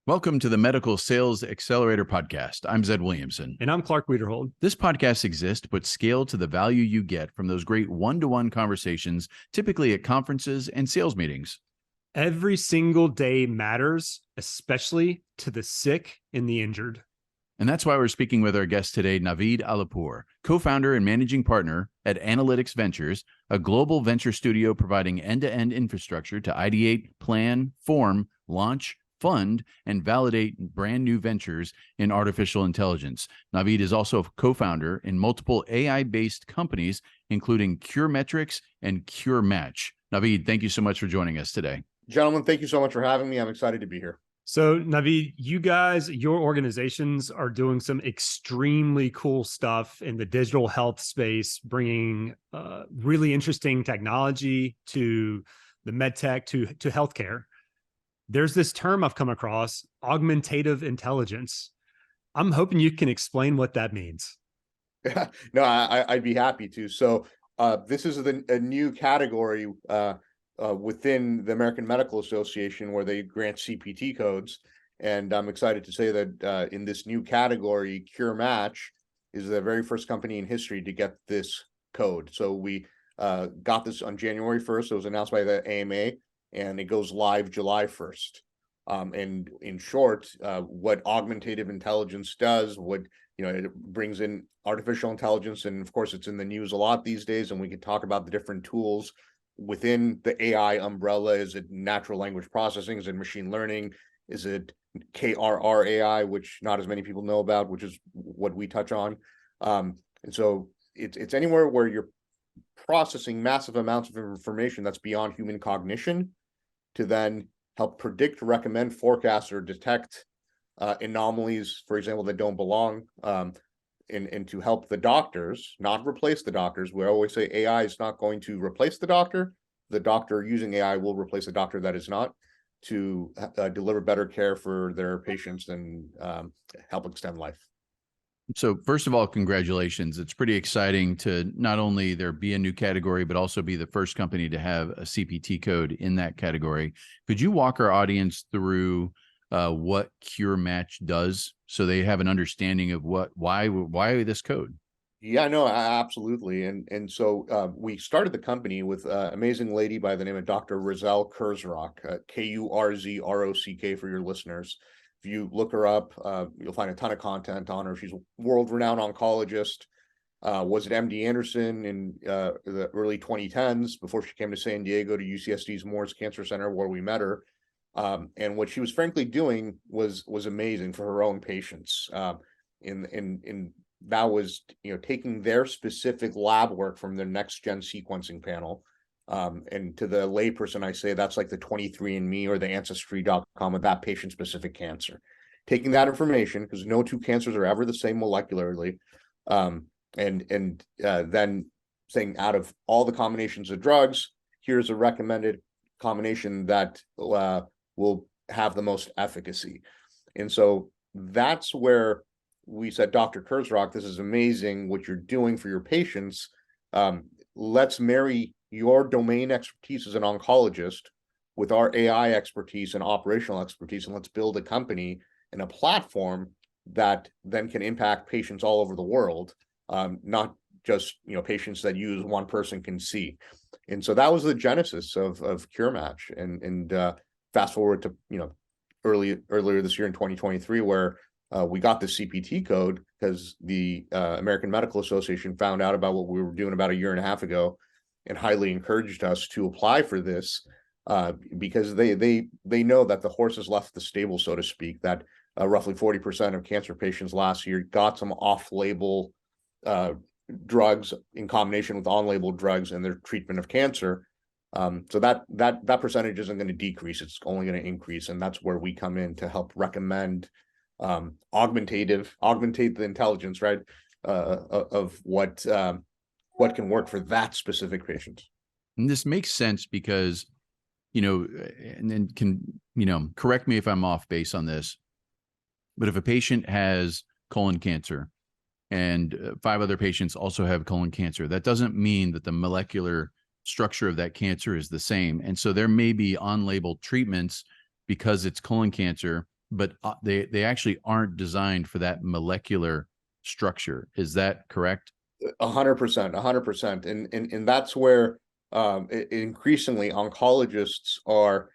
Welcome to the Medical Sales Accelerator Podcast. I'm Zed Williamson. And I'm Clark Wiederhold. This podcast exists to put scale to the value you get from those great one-to-one conversations, typically at conferences and sales meetings. Every single day matters, especially to the sick and the injured. And that's why we're speaking with our guest today, Navid Alipur, co-founder and managing partner at Analytics Ventures, a global venture studio providing end-to-end infrastructure to ideate, plan, form, launch, fund, and validate brand new ventures in artificial intelligence. Navid is also a co-founder in multiple AI-based companies, including CureMetrics and CureMatch. Navid, thank you so much for joining us today. Gentlemen, thank you so much for having me. I'm excited to be here. So Navid, you guys, your organizations are doing some extremely cool stuff in the digital health space, bringing really interesting technology to the med tech, to healthcare. There's this term I've come across, augmentative intelligence. I'm hoping you can explain what that means. No, I'd be happy to. So this is a new category within the American Medical Association where they grant CPT codes. And I'm excited to say that in this new category, CureMatch is the very first company in history to get this code. So we got this on January 1st. It was announced by the AMA. And it goes live July 1st. And in short, what augmentative intelligence does, it brings in artificial intelligence, and of course, it's in the news a lot these days. And we can talk about the different tools within the AI umbrella. Is it natural language processing? Is it machine learning? Is it KRR AI, which not as many people know about, which is what we touch on? And so it's anywhere where you're processing massive amounts of information that's beyond human cognition to then help predict, recommend, forecast, or detect anomalies, for example, that don't belong, and to help the doctors, not replace the doctors. We always say AI is not going to replace the doctor. The doctor using AI will replace the doctor that is not, to deliver better care for their patients and help extend life. So first of all, congratulations. It's pretty exciting to not only there be a new category, but also be the first company to have a CPT code in that category. Could you walk our audience through what CureMatch does so they have an understanding of why this code? Yeah, no, absolutely. And so we started the company with an amazing lady by the name of Dr. Rizal Kurzrock, Kurzrock for your listeners. If you look her up, you'll find a ton of content on her. She's a world-renowned oncologist, was at MD Anderson in the early 2010s before she came to San Diego to UCSD's Moores Cancer Center, where we met her. And what she was frankly doing was amazing for her own patients. In that was, taking their specific lab work from their next-gen sequencing panel. And to the layperson, I say that's like the 23andMe or the Ancestry.com of that patient-specific cancer. Taking that information, because no two cancers are ever the same molecularly, and then saying out of all the combinations of drugs, here's a recommended combination that will have the most efficacy. And so that's where we said, Dr. Kurzrock, this is amazing what you're doing for your patients. Let's marry your domain expertise as an oncologist with our AI expertise and operational expertise, and let's build a company and a platform that then can impact patients all over the world, not just patients that use one person can see. And so that was the genesis of CureMatch. And fast forward to earlier this year in 2023, where we got the CPT code because the American Medical Association found out about what we were doing about a year and a half ago, and highly encouraged us to apply for this because they know that the horse has left the stable, so to speak, that roughly 40% of cancer patients last year got some off-label drugs in combination with on-label drugs in their treatment of cancer. So that percentage isn't going to decrease. It's only going to increase. And that's where we come in to help recommend augmentate the intelligence, right, of what can work for that specific patient. And this makes sense because, and then correct me if I'm off base on this, but if a patient has colon cancer and 5 other patients also have colon cancer, that doesn't mean that the molecular structure of that cancer is the same. And so there may be on-label treatments because it's colon cancer but they actually aren't designed for that molecular structure. Is that correct? 100%, 100%. And that's where increasingly oncologists are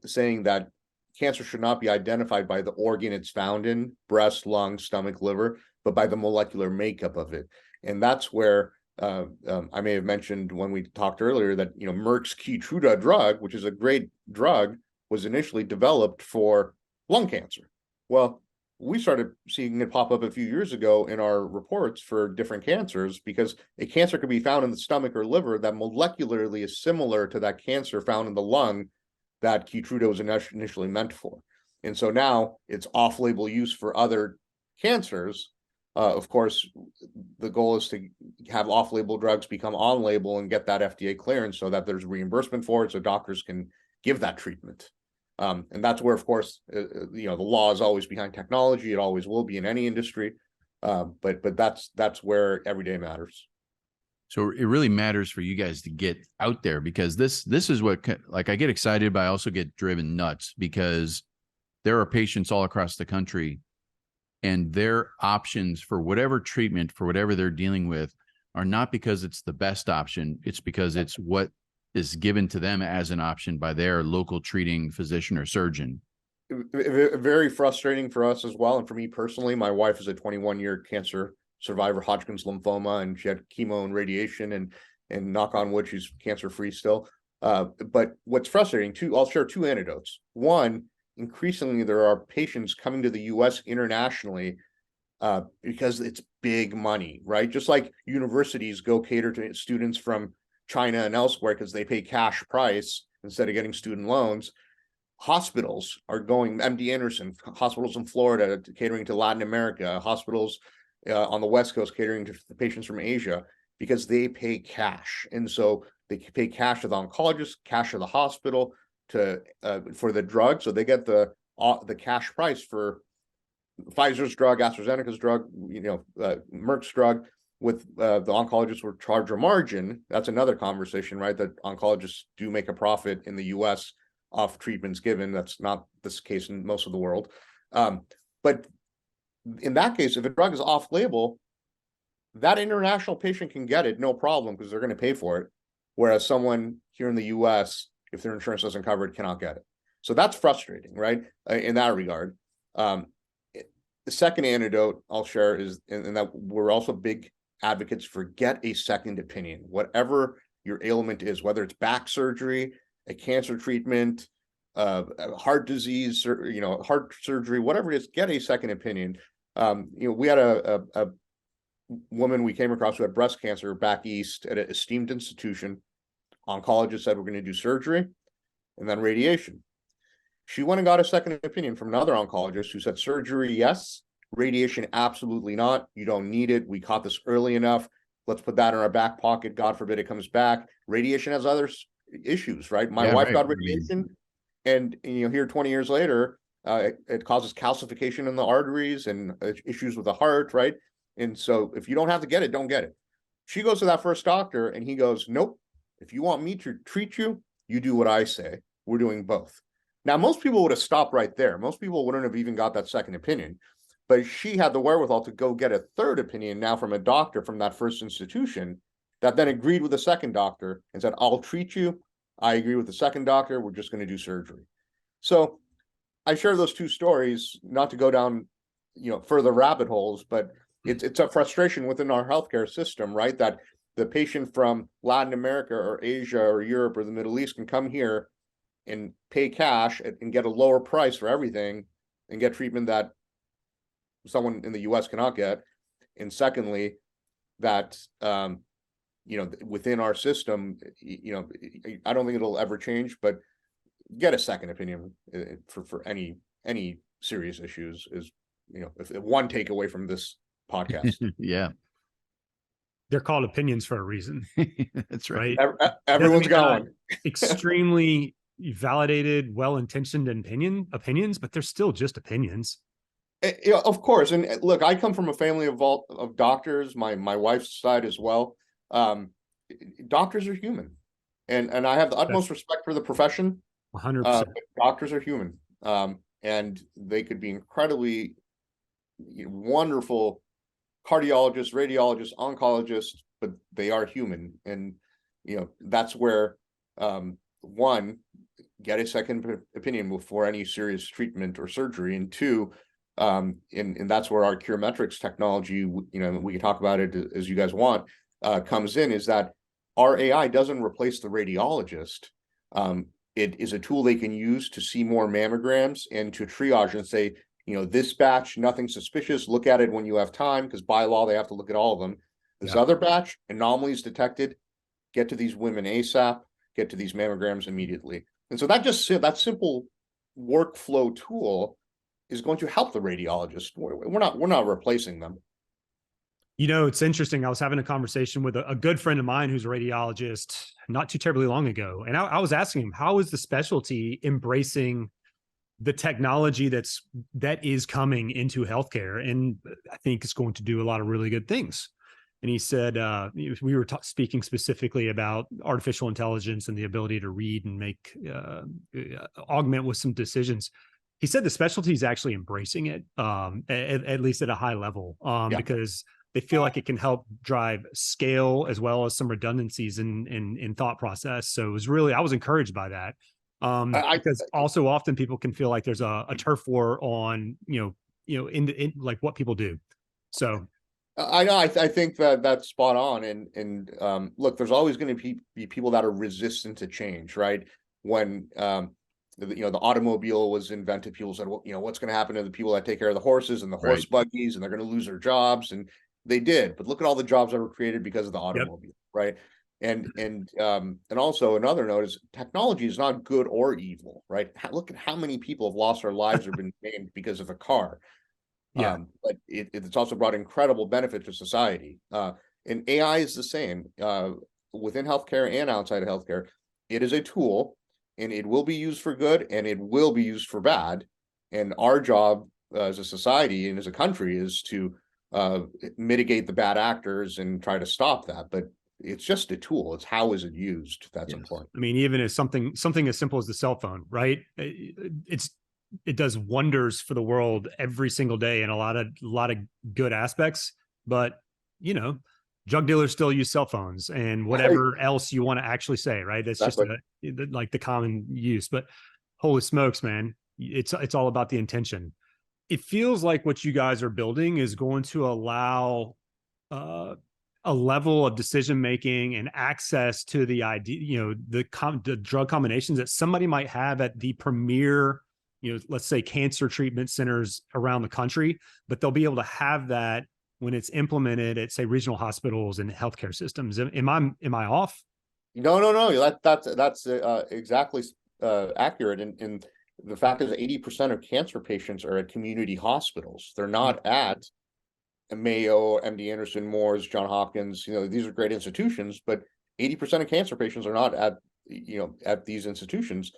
saying that cancer should not be identified by the organ it's found in, breast, lung, stomach, liver, but by the molecular makeup of it. And that's where I may have mentioned when we talked earlier that, you know, Merck's Keytruda drug, which is a great drug, was initially developed for lung cancer. Well, we started seeing it pop up a few years ago in our reports for different cancers, because a cancer could be found in the stomach or liver that molecularly is similar to that cancer found in the lung that Keytruda was initially meant for. And so now it's off-label use for other cancers. Of course, the goal is to have off-label drugs become on-label and get that FDA clearance so that there's reimbursement for it, so doctors can give that treatment. And that's where, of course, you know, the law is always behind technology. It always will be in any industry. But that's where every day matters. So it really matters for you guys to get out there, because this is what, like, I get excited, but I also get driven nuts, because there are patients all across the country, and their options for whatever treatment, for whatever they're dealing with, are not because it's the best option. It's because it's what is given to them as an option by their local treating physician or surgeon. Very frustrating for us as well. And for me personally, my wife is a 21-year cancer survivor, Hodgkin's lymphoma, and she had chemo and radiation, and knock on wood, she's cancer-free still. But what's frustrating too, I'll share two anecdotes. One, increasingly there are patients coming to the US internationally because it's big money, right? Just like universities go cater to students from China and elsewhere because they pay cash price instead of getting student loans. Hospitals are going, MD Anderson, hospitals in Florida catering to Latin America, hospitals on the West Coast catering to the patients from Asia, because they pay cash. And so they pay cash to the oncologist, cash to the hospital, to for the drug. So they get the cash price for Pfizer's drug, AstraZeneca's drug, you know, Merck's drug. With the oncologists will charge a margin. That's another conversation, right? That oncologists do make a profit in the US off treatments given. That's not this case in most of the world. But in that case, if a drug is off-label, that international patient can get it, no problem, because they're going to pay for it. Whereas someone here in the US, if their insurance doesn't cover it, cannot get it. So that's frustrating, right? In that regard. The second anecdote I'll share is, and that we're also big advocates for, get a second opinion. Whatever your ailment is, whether it's back surgery, a cancer treatment, heart disease, or, you know, heart surgery, whatever it is, get a second opinion. You know, we had a woman we came across who had breast cancer back east at an esteemed institution. Oncologist said, we're going to do surgery and then radiation. She went and got a second opinion from another oncologist who said, surgery, yes. Radiation, absolutely not. You don't need it. We caught this early enough. Let's put that in our back pocket. God forbid it comes back. Radiation has other issues, right? My wife got radiation, and you know, here 20 years later, it causes calcification in the arteries and issues with the heart, right? And so if you don't have to get it, don't get it. She goes to that first doctor and he goes, nope. If you want me to treat you, you do what I say. We're doing both. Now, most people would have stopped right there. Most people wouldn't have even got that second opinion. But she had the wherewithal to go get a third opinion now from a doctor from that first institution that then agreed with the second doctor and said, I'll treat you. I agree with the second doctor. We're just going to do surgery. So I share those two stories, not to go down, you know, further rabbit holes, but it's a frustration within our healthcare system, right? That the patient from Latin America or Asia or Europe or the Middle East can come here and pay cash and get a lower price for everything and get treatment that someone in the US cannot get. And secondly, that, you know, within our system, you know, I don't think it'll ever change, but get a second opinion for any serious issues is, you know, if one takeaway from this podcast. Yeah. They're called opinions for a reason. That's right. Everyone's got one. Extremely validated, well-intentioned opinions, but they're still just opinions. Yeah, of course. And look, I come from a family of doctors, my wife's side as well. Doctors are human. And I have the utmost respect for the profession. 100%. Doctors are human. and they could be incredibly wonderful cardiologists, radiologists, oncologists, but they are human. And that's where one, get a second opinion before any serious treatment or surgery, and two, and that's where our Cure Metrics technology, we can talk about it as you guys want, comes in, is that our AI doesn't replace the radiologist. It is a tool they can use to see more mammograms and to triage and say, this batch, nothing suspicious, look at it when you have time, because by law, they have to look at all of them. This other batch, anomalies detected, get to these women ASAP, get to these mammograms immediately. And so that simple workflow tool is going to help the radiologist. We're not replacing them. It's interesting. I was having a conversation with a good friend of mine who's a radiologist not too terribly long ago. And I was asking him, how is the specialty embracing the technology that is coming into healthcare? And I think it's going to do a lot of really good things. And he said, we were speaking specifically about artificial intelligence and the ability to read and make, augment with some decisions. He said the specialty is actually embracing it, at least at a high level, because they feel like it can help drive scale as well as some redundancies in thought process. So it was I was encouraged by that. Because also often people can feel like there's a turf war on, in like what people do. So I know, I think that's spot on. And look, there's always going to be people that are resistant to change, right? When, the automobile was invented, people said, well, what's going to happen to the people that take care of the horses and the horse buggies, and they're going to lose their jobs. And they did, but look at all the jobs that were created because of the automobile, right? And also another note is technology is not good or evil, right? Look at how many people have lost their lives or been maimed because of a car. But it's also brought incredible benefit to society. And AI is the same within healthcare and outside of healthcare. It is a tool, and it will be used for good, and it will be used for bad. And our job as a society and as a country is to mitigate the bad actors and try to stop that. But it's just a tool. It's how is it used that's important. I mean, even as something as simple as the cell phone, right? It does wonders for the world every single day in a lot of good aspects. But drug dealers still use cell phones and whatever else you want to actually say, right? That's just like the common use. But holy smokes, man, it's all about the intention. It feels like what you guys are building is going to allow a level of decision making and access to the idea, the drug combinations that somebody might have at the premier, let's say cancer treatment centers around the country, but they'll be able to have that when it's implemented at, say, regional hospitals and healthcare systems. Am I off? No. That's exactly accurate. And the fact is 80% of cancer patients are at community hospitals. They're not at Mayo, MD Anderson, Moores, Johns Hopkins. These are great institutions, but 80% of cancer patients are not at these institutions.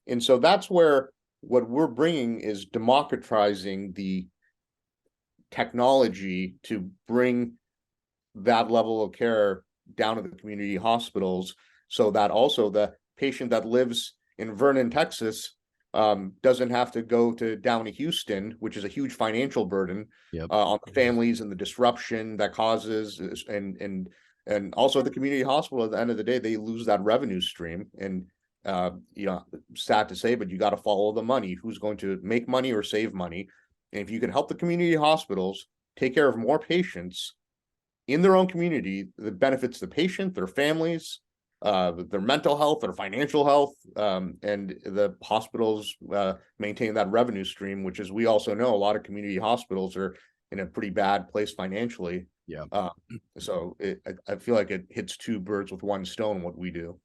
And so that's where what we're bringing is democratizing the technology to bring that level of care down to the community hospitals, so that also the patient that lives in Vernon, Texas, doesn't have to go down to Houston, which is a huge financial burden on the families and the disruption that causes, and also the community hospital. At the end of the day, they lose that revenue stream. And sad to say, but you got to follow the money. Who's going to make money or save money? And if you can help the community hospitals take care of more patients in their own community, that benefits the patient, their families, their mental health, their financial health, and the hospitals maintain that revenue stream, which, as we also know, a lot of community hospitals are in a pretty bad place financially. So I feel like it hits two birds with one stone, what we do.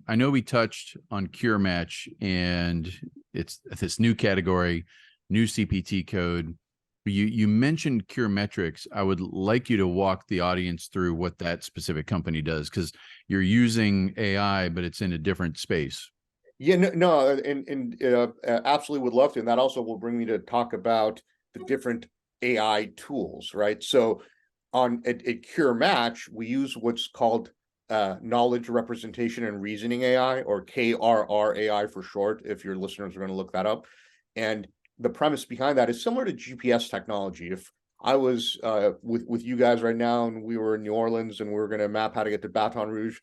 I know we touched on Cure Match, and it's this new category, new CPT code. You mentioned Cure Metrics. I would like you to walk the audience through what that specific company does, because you're using AI, but it's in a different space. Absolutely would love to. And that also will bring me to talk about the different AI tools, right? So at Cure Match, we use what's called knowledge representation and reasoning AI, or KRR AI for short, if your listeners are going to look that up. And the premise behind that is similar to GPS technology. If I was with you guys right now and we were in New Orleans and we were going to map how to get to Baton Rouge,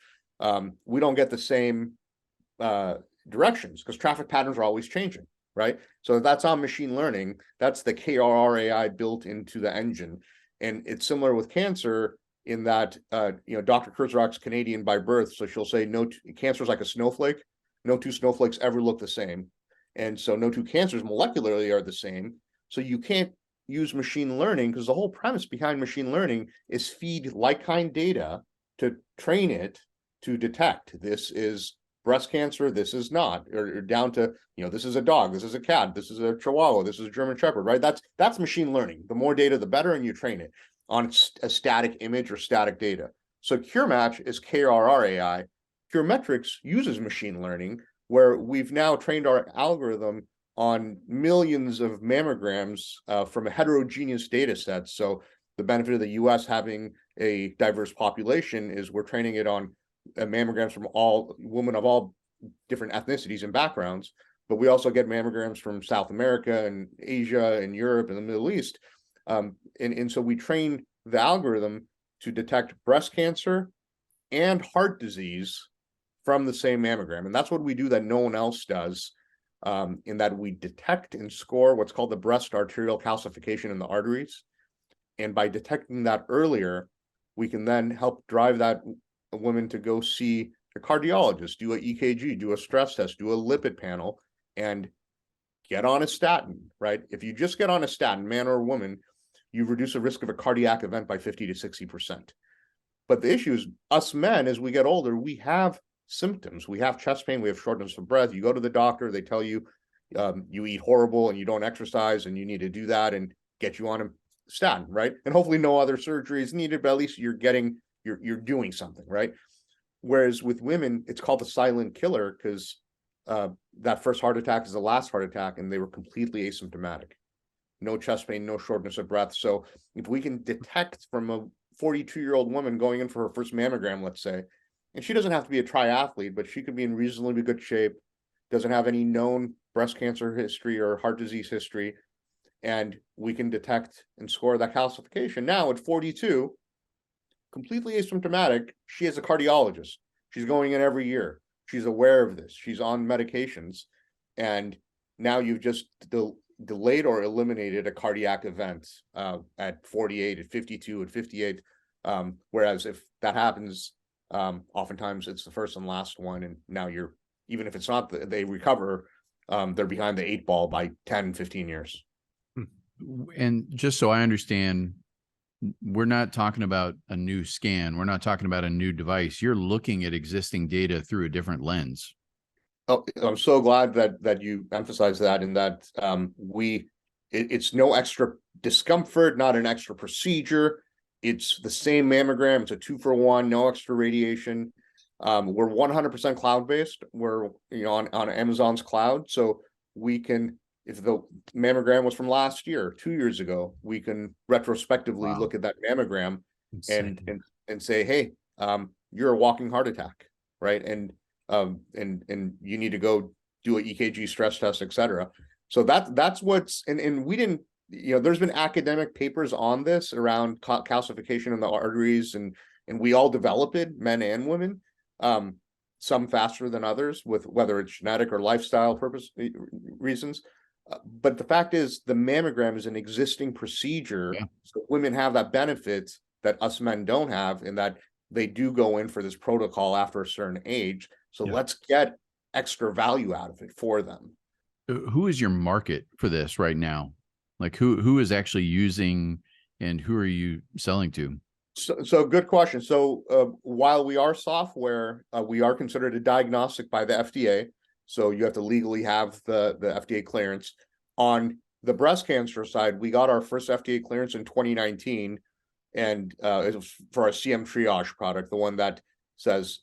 we don't get the same directions because traffic patterns are always changing, right? So that's on machine learning. That's the KRR AI built into the engine. And it's similar with cancer in that, Dr. Kurzrock's Canadian by birth. So she'll say cancer is like a snowflake. No two snowflakes ever look the same. And so no two cancers molecularly are the same. So you can't use machine learning because the whole premise behind machine learning is feed like-kind data to train it to detect this is breast cancer, this is not, or down to, this is a dog, this is a cat, this is a Chihuahua, this is a German Shepherd, right? That's machine learning. The more data, the better, and you train it on a static image or static data. So CureMatch is KRR AI. CureMetrics uses machine learning, where we've now trained our algorithm on millions of mammograms from a heterogeneous data set. So the benefit of the US having a diverse population is we're training it on mammograms from all women of all different ethnicities and backgrounds, but we also get mammograms from South America and Asia and Europe and the Middle East. And so we train the algorithm to detect breast cancer and heart disease from the same mammogram. And that's what we do that no one else does, in that we detect and score what's called the breast arterial calcification in the arteries. And by detecting that earlier, we can then help drive that woman to go see a cardiologist, do an EKG, do a stress test, do a lipid panel, and get on a statin, right? If you just get on a statin, man or woman, you reduce the risk of a cardiac event by 50 to 60%. But the issue is, us men, as we get older, we have symptoms. We have chest pain, we have shortness of breath. You go to the doctor, they tell you you eat horrible and you don't exercise and you need to do that and get you on a statin, right? And hopefully no other surgery is needed, but at least you're doing something, right? Whereas with women, it's called the silent killer because that first heart attack is the last heart attack and they were completely asymptomatic. No chest pain, no shortness of breath. So if we can detect from a 42-year-old woman going in for her first mammogram, let's say, and she doesn't have to be a triathlete, but she could be in reasonably good shape, doesn't have any known breast cancer history or heart disease history, and we can detect and score that calcification. Now at 42, completely asymptomatic, she is a cardiologist. She's going in every year. She's aware of this. She's on medications. And now you've just delayed or eliminated a cardiac event at 48, at 52, at 58. Whereas if that happens, oftentimes it's the first and last one. And now even if it's not, they recover, they're behind the 8 ball by 10, 15 years. And just so I understand, we're not talking about a new scan. We're not talking about a new device. You're looking at existing data through a different lens. Oh, I'm so glad that you emphasize that, and that it's no extra discomfort, not an extra procedure. It's the same mammogram. It's a 2-for-1, no extra radiation. We're 100% cloud-based. We're on Amazon's cloud, so we can, if the mammogram was from last year, 2 years ago, we can retrospectively look at that mammogram and say, hey, you're a walking heart attack, right? And you need to go do an EKG stress test, etc. So that's what's, and we didn't, there's been academic papers on this around calcification in the arteries, and we all develop it, men and women, some faster than others, with whether it's genetic or lifestyle reasons. But the fact is, the mammogram is an existing procedure. Yeah. So women have that benefit that us men don't have, in that they do go in for this protocol after a certain age. So let's get extra value out of it for them. Who is your market for this right now? Like who is actually using, and who are you selling to? So good question. So while we are software, we are considered a diagnostic by the FDA. So you have to legally have the FDA clearance. On the breast cancer side, we got our first FDA clearance in 2019, and it was for our CM triage product, the one that says,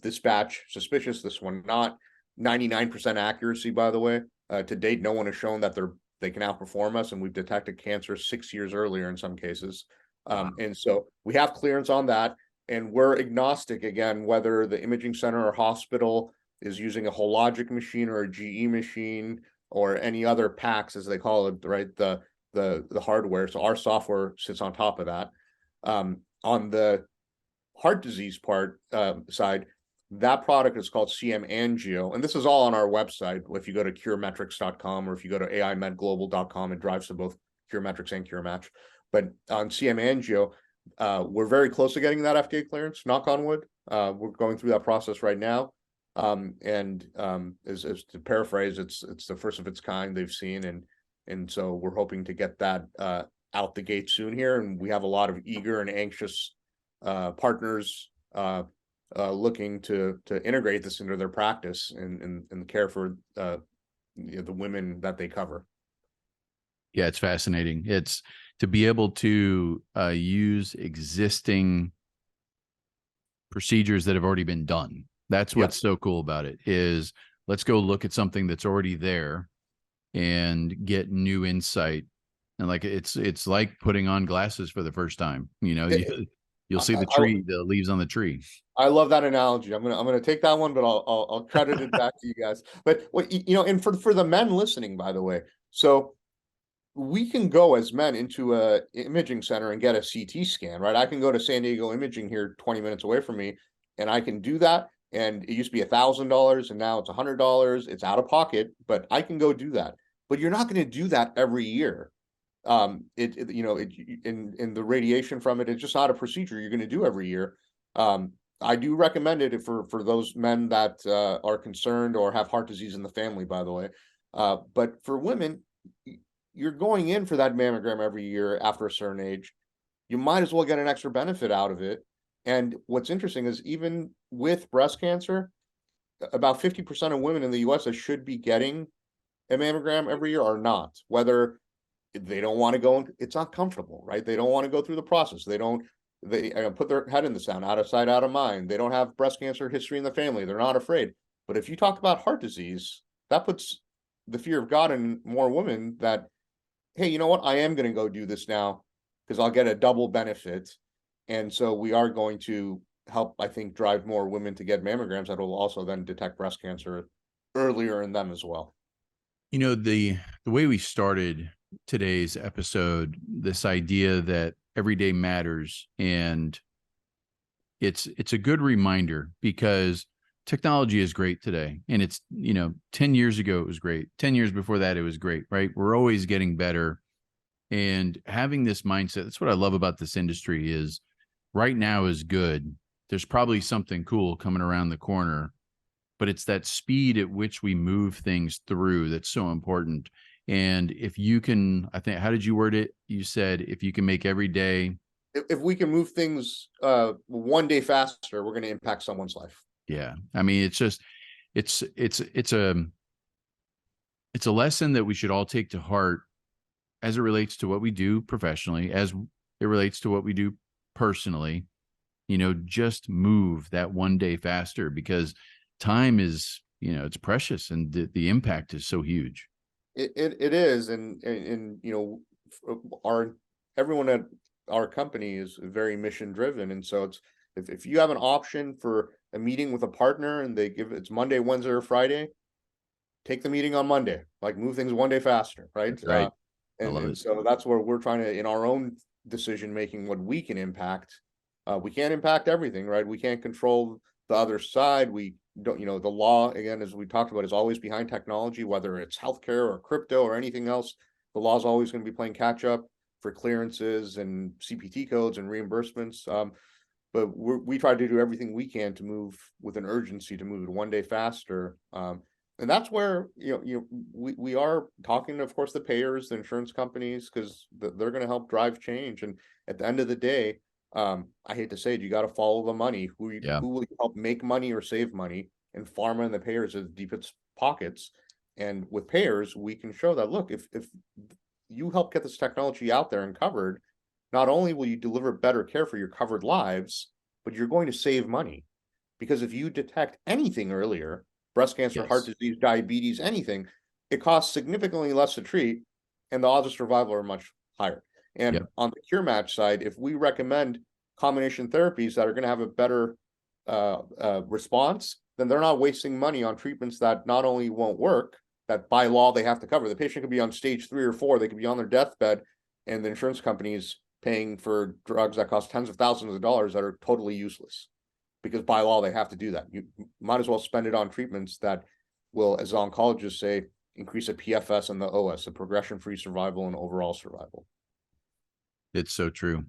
this batch suspicious, this one not. 99% accuracy, by the way. To date, no one has shown that they can outperform us, and we've detected cancer 6 years earlier in some cases. And so we have clearance on that, and we're agnostic again, whether the imaging center or hospital is using a Hologic machine or a GE machine or any other PACS, as they call it, right? The hardware. So our software sits on top of that. On the heart disease side, that product is called CM Angio, and this is all on our website. If you go to curemetrics.com or if you go to aimedglobal.com, it drives to both Curemetrics and CureMatch. But on CM Angio, we're very close to getting that FDA clearance, knock on wood. We're going through that process right now. As to paraphrase, it's the first of its kind they've seen, and so we're hoping to get that out the gate soon here. And we have a lot of eager and anxious partners looking to integrate this into their practice and care for the women that they cover. Yeah, it's fascinating. It's to be able to use existing procedures that have already been done. That's what's so cool about it, is let's go look at something that's already there and get new insight. And like it's like putting on glasses for the first time. You'll see the leaves on the tree. I love that analogy. I'm gonna take that one, but I'll credit it back to you guys. But and for the men listening, by the way, so we can go as men into a imaging center and get a CT scan, right? I can go to San Diego Imaging here 20 minutes away from me, and I can do that. And it used to be $1,000 and now it's $100. It's out of pocket, but I can go do that. But you're not going to do that every year. In the radiation from it, it's just not a procedure you're going to do every year. I do recommend it for those men that are concerned or have heart disease in the family, by the way. But for women, you're going in for that mammogram every year after a certain age. You might as well get an extra benefit out of it. And what's interesting is even with breast cancer, about 50% of women in the US that should be getting a mammogram every year are not, whether they don't want to go, it's not comfortable, right? They don't want to go through the process. They put their head in the sand, out of sight, out of mind. They don't have breast cancer history in the family. They're not afraid. But if you talk about heart disease, that puts the fear of God in more women that, hey, you know what? I am going to go do this now because I'll get a double benefit. And so we are going to help, I think, drive more women to get mammograms that will also then detect breast cancer earlier in them as well. The way we started today's episode, this idea that every day matters, and it's a good reminder because technology is great today, and it's 10 years ago it was great, 10 years before that it was great, right? We're always getting better, and having this mindset, that's what I love about this industry, is right now is good. There's probably something cool coming around the corner, but it's that speed at which we move things through that's so important. And if you can, I think, how did you word it? You said, if you can make every day. If we can move things one day faster, we're going to impact someone's life. Yeah. I mean, it's just, it's a lesson that we should all take to heart as it relates to what we do professionally, as it relates to what we do personally. Just move that one day faster, because time is, it's precious, and the impact is so huge. It is, and everyone at our company is very mission driven, and so it's if you have an option for a meeting with a partner and it's Monday, Wednesday, or Friday, take the meeting on Monday. Like, move things one day faster, right? That's right. And so that's where we're trying to, in our own decision making, what we can impact. We can't impact everything, right? We can't control the other side. We don't, the law, again, as we talked about, is always behind technology, whether it's healthcare or crypto or anything else. The law is always going to be playing catch up for clearances and CPT codes and reimbursements. But we try to do everything we can to move with an urgency, to move it one day faster. And that's where, we are talking to, of course, the payers, the insurance companies, because they're going to help drive change. And at the end of the day, I hate to say it, you got to follow the money. Who will help make money or save money? And pharma and the payers are the deepest pockets. And with payers, we can show that, look, if you help get this technology out there and covered, not only will you deliver better care for your covered lives, but you're going to save money. Because if you detect anything earlier, breast cancer, heart disease, diabetes, anything, it costs significantly less to treat, and the odds of survival are much higher. And on the CureMatch side, if we recommend combination therapies that are going to have a better response, then they're not wasting money on treatments that not only won't work, that by law they have to cover. The patient could be on stage 3 or 4, they could be on their deathbed, and the insurance company's paying for drugs that cost tens of thousands of dollars that are totally useless, because by law they have to do that. You might as well spend it on treatments that will, as oncologists say, increase the PFS and the OS, the progression-free survival and overall survival. It's so true.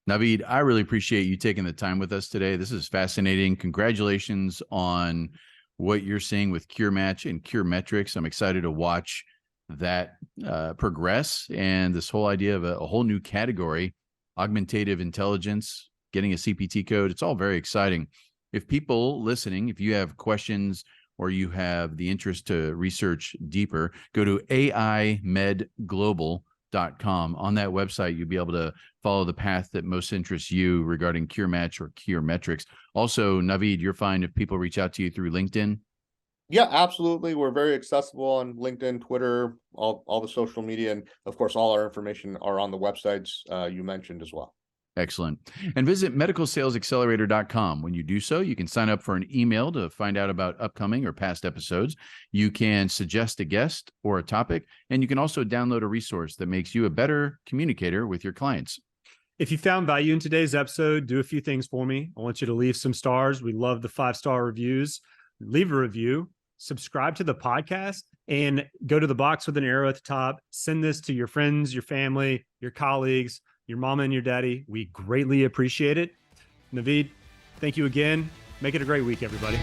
Navid, I really appreciate you taking the time with us today. This is fascinating. Congratulations on what you're seeing with CureMatch and CureMetrics. I'm excited to watch that progress, and this whole idea of a whole new category, augmentative intelligence, getting a CPT code. It's all very exciting. If people listening, if you have questions or you have the interest to research deeper, go to AIMedglobal.com. On that website, you'll be able to follow the path that most interests you regarding CureMatch or CureMetrics. Also, Navid, you're fine if people reach out to you through LinkedIn? Yeah, absolutely. We're very accessible on LinkedIn, Twitter, all the social media. And of course, all our information are on the websites you mentioned as well. Excellent. And visit medicalsalesaccelerator.com. When you do so, you can sign up for an email to find out about upcoming or past episodes. You can suggest a guest or a topic, and you can also download a resource that makes you a better communicator with your clients. If you found value in today's episode, do a few things for me. I want you to leave some stars. We love the 5-star reviews. Leave a review, subscribe to the podcast, and go to the box with an arrow at the top. Send this to your friends, your family, your colleagues, your mama and your daddy. We greatly appreciate it. Navid, thank you again. Make it a great week, everybody.